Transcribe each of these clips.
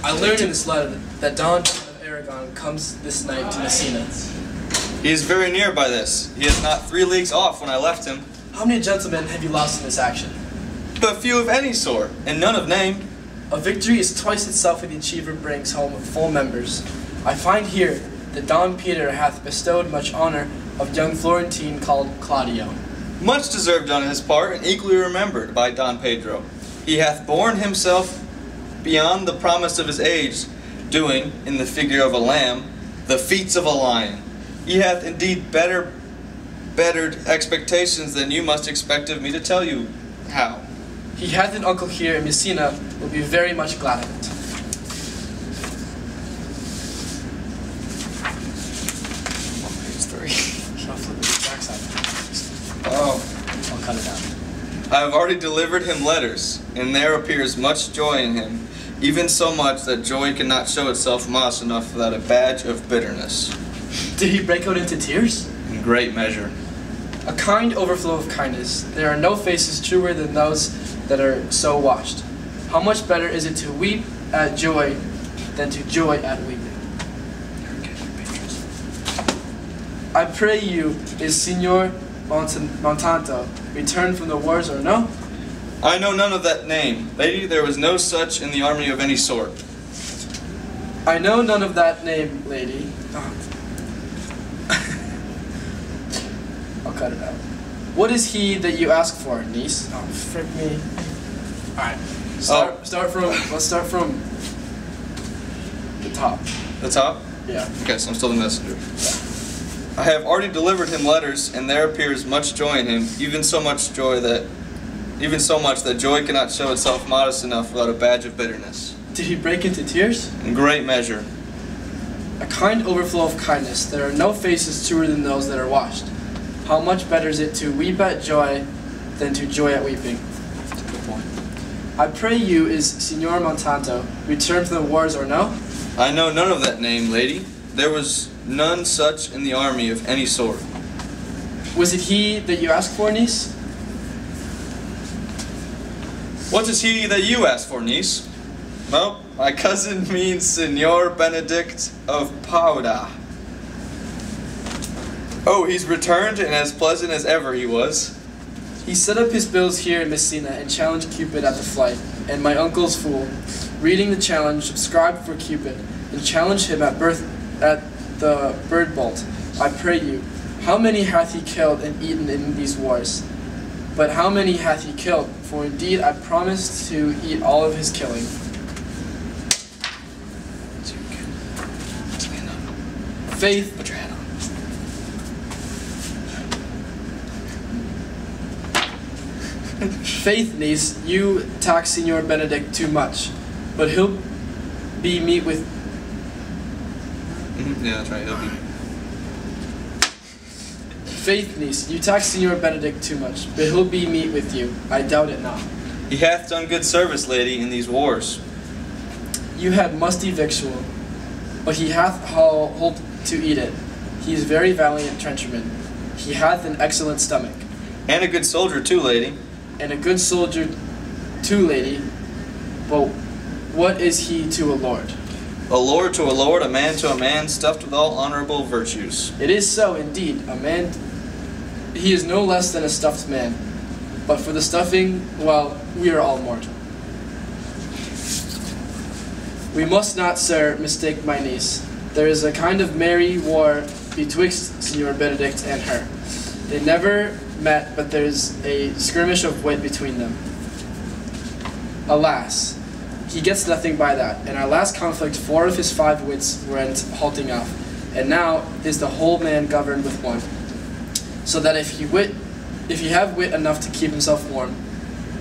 I learned in this letter that Don of Aragon comes this night to Messina. He is very near by this. He is not 3 leagues off when I left him. How many gentlemen have you lost in this action? But few of any sort, and none of name. A victory is twice itself when the achiever brings home full members. I find here that Don Peter hath bestowed much honor of young Florentine called Claudio. Much deserved on his part, and equally remembered by Don Pedro. He hath borne himself beyond the promise of his age, doing, in the figure of a lamb, the feats of a lion. He hath indeed bettered expectations than you must expect of me to tell you how. He hath an uncle here in Messina, will be very much glad of it. Page 3. I'll flip it to the backside. Oh. I'll cut it out. I have already delivered him letters, and there appears much joy in him, even so much that joy cannot show itself modest enough without a badge of bitterness. Did he break out into tears? In great measure. A kind overflow of kindness. There are no faces truer than those that are so washed. How much better is it to weep at joy than to joy at weeping? I pray you, is Signor Montalto returned from the wars or no? I know none of that name. Lady, there was no such in the army of any sort. I know none of that name, lady. Oh. I'll cut it out. What is he that you ask for, niece? Oh, frick me. Alright. Let's start from the top. The top? Yeah. Okay, so I'm still the messenger. I have already delivered him letters, and there appears much joy in him, even so much that joy cannot show itself modest enough without a badge of bitterness. Did he break into tears? In great measure. A kind overflow of kindness. There are no faces truer than those that are washed. How much better is it to weep at joy than to joy at weeping? That's a good point. I pray you, is Signor Montalto returned from the wars or no? I know none of that name, lady. There was none such in the army of any sort. Was it he that you asked for, niece? What is he that you asked for, niece? Well, my cousin means Signor Benedict of Pauda. Oh, he's returned and as pleasant as ever he was. He set up his bills here in Messina and challenged Cupid at the flight, and my uncle's fool, reading the challenge, subscribed for Cupid, and challenged him at the bird bolt. I pray you, how many hath he killed and eaten in these wars? But how many hath he killed? For indeed I promised to eat all of his killing. Faith. Put your hat on. Faith, niece, you tax Signor Benedict too much, but he'll be meet with. Yeah, that's right. He'll be. Faith, niece, you tax Signor Benedict too much, but he'll be meet with you. I doubt it not. He hath done good service, lady, in these wars. You had musty victual, but he hath hold to eat it. He is very valiant trencherman. He hath an excellent stomach. And a good soldier too, lady. And a good soldier too, lady. But what is he to a lord? A lord to a lord, a man to a man, stuffed with all honorable virtues. It is so, indeed. A man, he is no less than a stuffed man. But for the stuffing, well, we are all mortal. We must not, sir, mistake my niece. There is a kind of merry war betwixt Signor Benedict and her. They never met, but there's a skirmish of wit between them. Alas, he gets nothing by that. In our last conflict, 4 of his 5 wits went halting off, and now is the whole man governed with one. So that if he have wit enough to keep himself warm,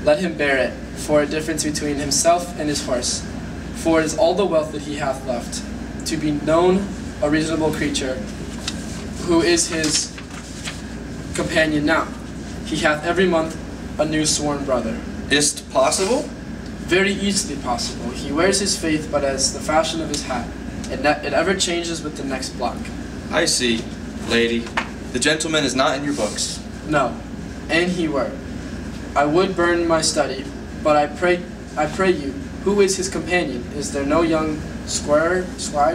let him bear it, for a difference between himself and his horse. For it is all the wealth that he hath left, to be known a reasonable creature, who is his companion now. He hath every month a new sworn brother. Is't possible? Very easily possible. He wears his faith but as the fashion of his hat, and that it ever changes with the next block. I see, lady. The gentleman is not in your books. No, and he were. I would burn my study, but I I pray you, who is his companion? Is there no young squire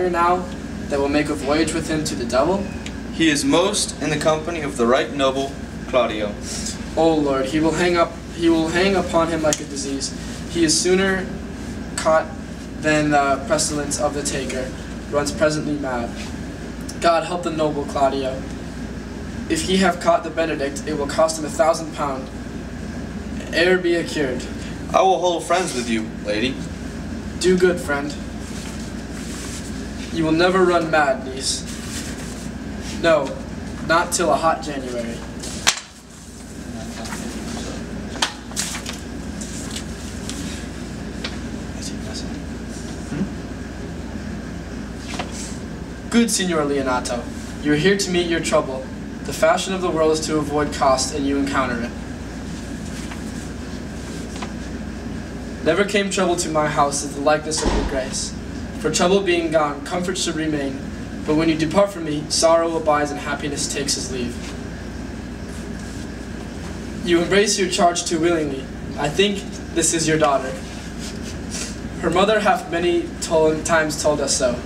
now that will make a voyage with him to the devil? He is most in the company of the right noble Claudio. O Lord, he will hang upon him like a disease. He is sooner caught than the pestilence of the taker, runs presently mad. God help the noble Claudio. If he have caught the Benedict, it will cost him £1,000, ere be cured. I will hold friends with you, lady. Do good, friend. You will never run mad, niece. No, not till a hot January. Good Signor Leonato, you are here to meet your trouble. The fashion of the world is to avoid cost, and you encounter it. Never came trouble to my house as the likeness of your grace. For trouble being gone, comfort should remain. But when you depart from me, sorrow abides and happiness takes his leave. You embrace your charge too willingly. I think this is your daughter. Her mother hath many times told us so.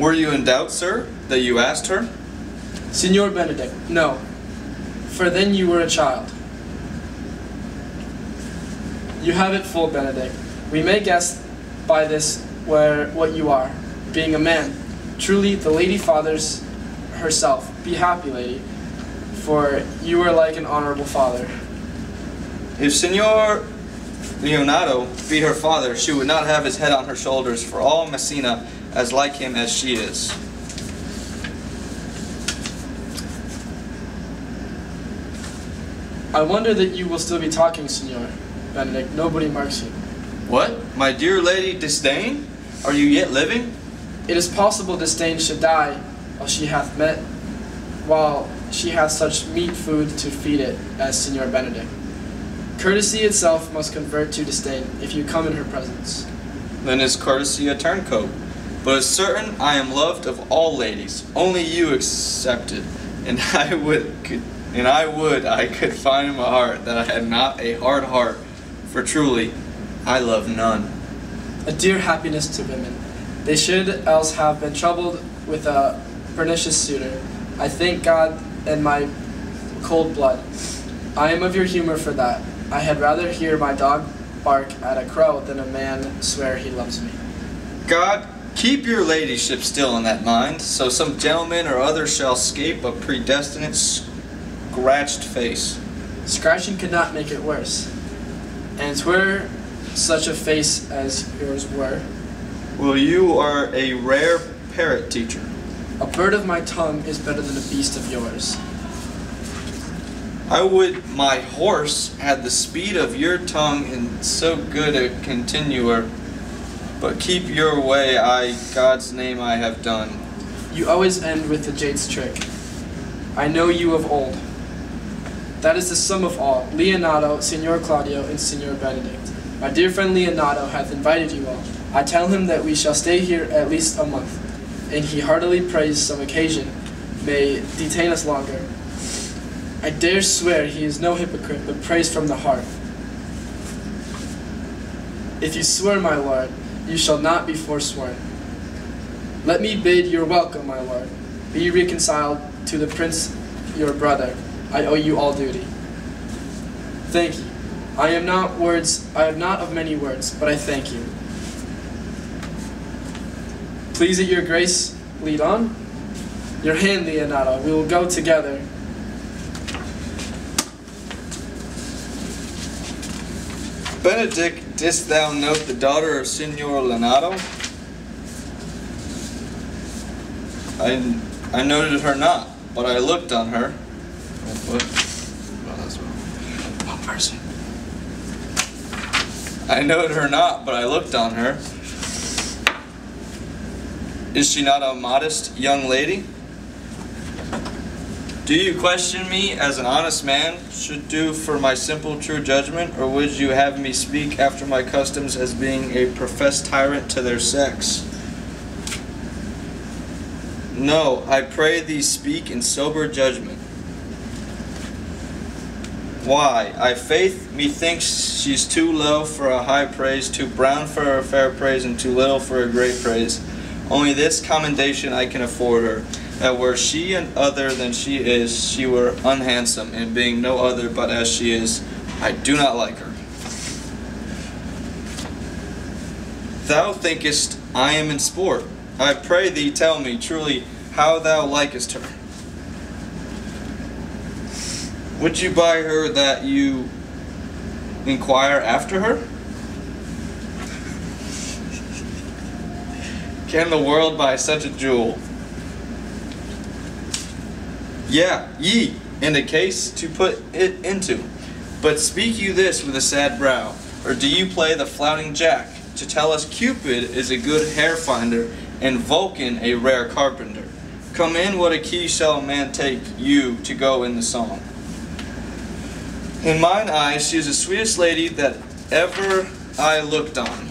Were you in doubt, sir, that you asked her? Signor Benedict, no, for then you were a child. You have it full, Benedict. We may guess by this what you are, being a man. Truly, the Lady Father's herself. Be happy, lady, for you are like an honorable father. If Signor Leonato be her father, she would not have his head on her shoulders, for all Messina as like him as she is. I wonder that you will still be talking, Signor Benedict. Nobody marks you. What? My dear Lady Disdain? Are you yet living? It is possible Disdain should die while she hath such meat food to feed it as Signor Benedict. Courtesy itself must convert to disdain if you come in her presence. Then is courtesy a turncoat? But it's certain I am loved of all ladies, only you excepted, and I would I could find in my heart that I had not a hard heart, for truly I love none. A dear happiness to women. They should else have been troubled with a pernicious suitor. I thank God and my cold blood. I am of your humor for that. I had rather hear my dog bark at a crow than a man swear he loves me. God, keep your ladyship still in that mind, so some gentleman or other shall escape a predestinate scratched face. Scratching could not make it worse. And 'twere such a face as yours were. Well, you are a rare parrot teacher. A bird of my tongue is better than a beast of yours. I would my horse had the speed of your tongue in so good a continuer. But keep your way, God's name I have done. You always end with the jade's trick. I know you of old. That is the sum of all. Leonato, Signor Claudio, and Signor Benedict. My dear friend Leonato hath invited you all. I tell him that we shall stay here at least a month, and he heartily prays some occasion may detain us longer. I dare swear he is no hypocrite, but prays from the heart. If you swear, my lord, you shall not be forsworn. Let me bid your welcome, my lord. Be reconciled to the prince, your brother. I owe you all duty. Thank you. I am not of many words, but I thank you. Please at your grace, lead on. Your hand, Leonato. We will go together. Benedict, didst thou note the daughter of Signor Leonato? I noted her not, but I looked on her. What? Oh, mercy. I noted her not, but I looked on her. Is she not a modest young lady? Do you question me as an honest man should do for my simple true judgment, or would you have me speak after my customs as being a professed tyrant to their sex? No, I pray thee speak in sober judgment. Why? I faith methinks she's too low for a high praise, too brown for a fair praise, and too little for a great praise. Only this commendation I can afford her, that were she an other than she is, she were unhandsome, and being no other but as she is, I do not like her. Thou thinkest I am in sport. I pray thee tell me truly how thou likest her. Would you buy her that you inquire after her? Can the world buy such a jewel? Ye, in a case to put it into. But speak you this with a sad brow, or do you play the flouting jack, to tell us Cupid is a good hair finder, and Vulcan a rare carpenter? Come in, what a key shall a man take you to go in the song? In mine eyes, she is the sweetest lady that ever I looked on.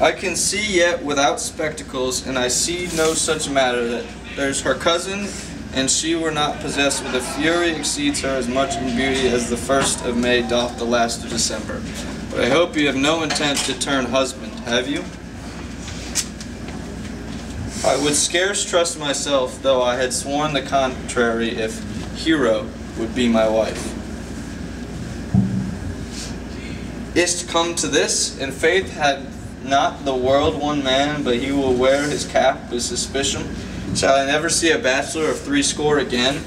I can see yet without spectacles, and I see no such matter that there's her cousin, and she were not possessed with a fury exceeds her as much in beauty as the 1st of May doth the last of December. But I hope you have no intent to turn husband, have you? I would scarce trust myself, though I had sworn the contrary, if Hero would be my wife. Is't come to this, in faith had not the world one man, but he will wear his cap with suspicion. Shall I never see a bachelor of 80 again?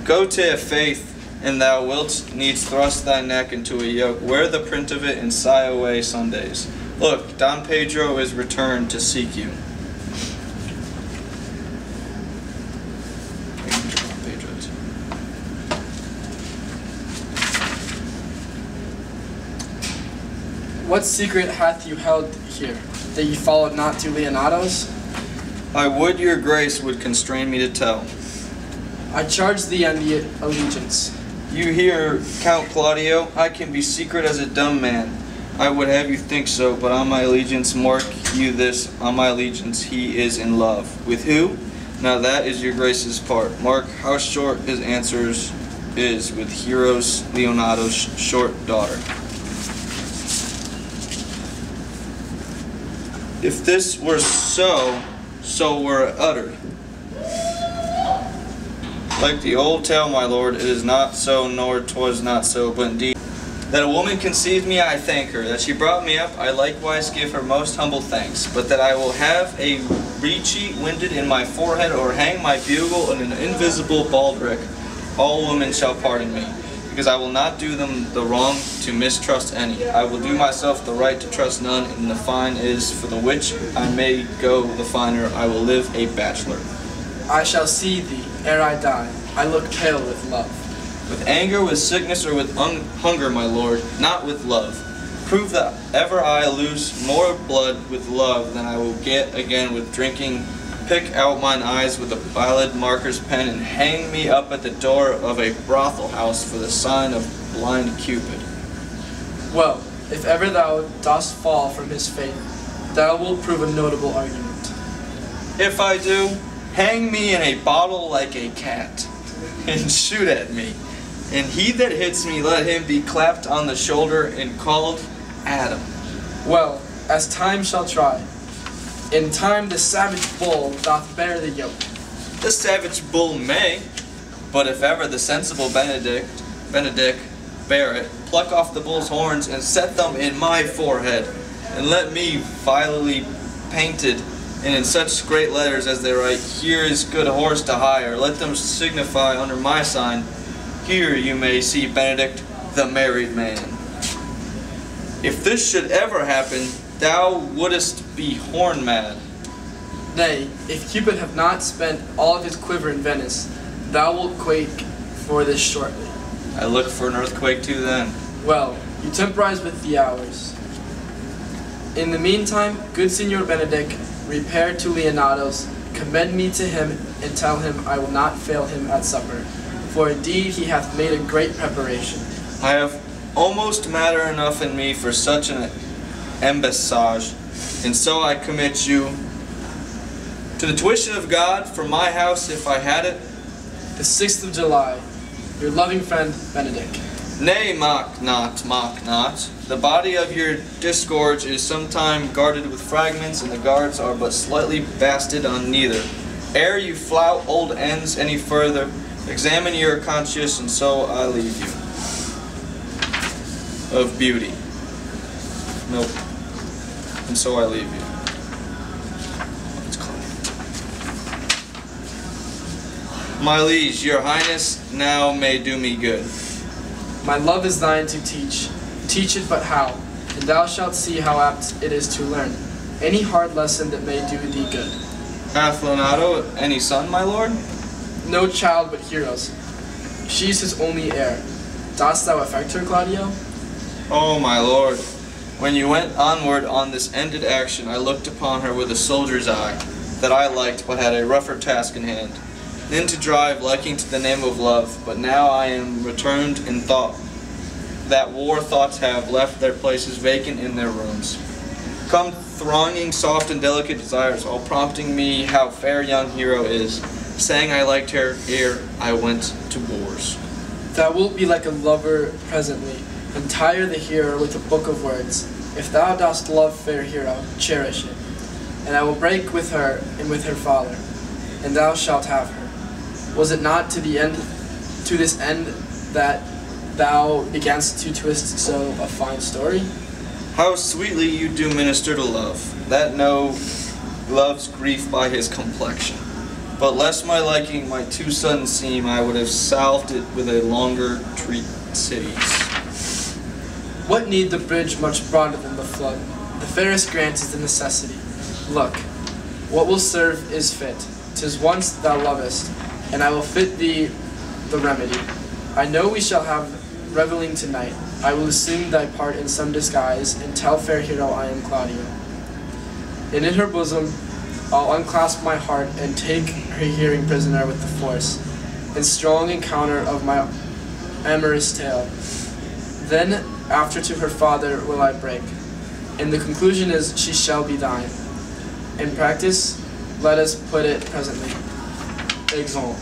Go to a faith, and thou wilt needs thrust thy neck into a yoke. Wear the print of it and sigh away Sundays. Look, Don Pedro is returned to seek you. What secret hath you held here, that ye followed not to Leonato's? I would your grace would constrain me to tell. I charge thee on the allegiance. You hear, Count Claudio, I can be secret as a dumb man. I would have you think so, but on my allegiance, mark you this, on my allegiance he is in love. With who? Now that is your grace's part. Mark how short his answers is with Hero's Leonato's short daughter. If this were so were it uttered. Like the old tale, my lord, it is not so, nor 'twas not so, but indeed that a woman conceived me, I thank her. That she brought me up, I likewise give her most humble thanks. But that I will have a breechy winded in my forehead, or hang my bugle in an invisible baldric, all women shall pardon me. Because I will not do them the wrong to mistrust any. I will do myself the right to trust none, and the fine is, for the which I may go the finer, I will live a bachelor. I shall see thee ere I die. I look pale with love. With anger, with sickness, or with hunger, my lord, not with love. Prove that ever I lose more blood with love than I will get again with drinking. Pick out mine eyes with a violet marker's pen, and hang me up at the door of a brothel house for the sign of blind Cupid. Well, if ever thou dost fall from his faith, thou wilt prove a notable argument. If I do, hang me in a bottle like a cat, and shoot at me. And he that hits me, let him be clapped on the shoulder and called Adam. Well, as time shall try. In time the savage bull doth bear the yoke. The savage bull may, but if ever the sensible Benedict bear it, pluck off the bull's horns and set them in my forehead, and let me vilely painted, and in such great letters as they write, here is good horse to hire, let them signify under my sign, here you may see Benedict the married man. If this should ever happen, thou wouldest be horn mad. Nay, if Cupid have not spent all of his quiver in Venice, thou wilt quake for this shortly. I look for an earthquake too then. Well, you temporize with the hours. In the meantime, good Signor Benedict, repair to Leonato's, commend me to him, and tell him I will not fail him at supper. For indeed he hath made a great preparation. I have almost matter enough in me for such an embassage, and so I commit you to the tuition of God for my house if I had it. The 6th of July, Your loving friend, Benedict. Nay, mock not, mock not. The body of your disgorge is sometime guarded with fragments, and the guards are but slightly basted on neither. Ere you flout old ends any further, examine your conscience, and so I leave you. Of beauty. Nope. And so I leave you. It's clear. My liege, your highness now may do me good. My love is thine to teach. Teach it but how, and thou shalt see how apt it is to learn any hard lesson that may do thee good. Hath Leonato any son, my lord? No child but Hero's. She is his only heir. Dost thou affect her, Claudio? Oh, my lord, when you went onward on this ended action, I looked upon her with a soldier's eye, that I liked but had a rougher task in hand. Then to drive, liking to the name of love, but now I am returned in thought, that war thoughts have left their places vacant in their rooms. Come thronging soft and delicate desires, all prompting me how fair young Hero is, saying I liked her ere I went to wars. Thou wilt be like a lover presently, and tire the hearer with a book of words. If thou dost love fair Hero, cherish it. And I will break with her and with her father, and thou shalt have her. Was it not to this end that thou beganst to twist so a fine story? How sweetly you do minister to love, that no loves grief by his complexion. But lest my liking my too sudden seem, I would have salved it with a longer treatise. What need the bridge much broader than the flood? The fairest grant is the necessity. Look, what will serve is fit. 'Tis once thou lovest, and I will fit thee the remedy. I know we shall have revelling tonight. I will assume thy part in some disguise, and tell fair Hero I am Claudio. And in her bosom I'll unclasp my heart, and take her hearing prisoner with the force, in strong encounter of my amorous tale. Then after to her father will I break, and the conclusion is she shall be thine. In practice, let us put it presently. Exeunt.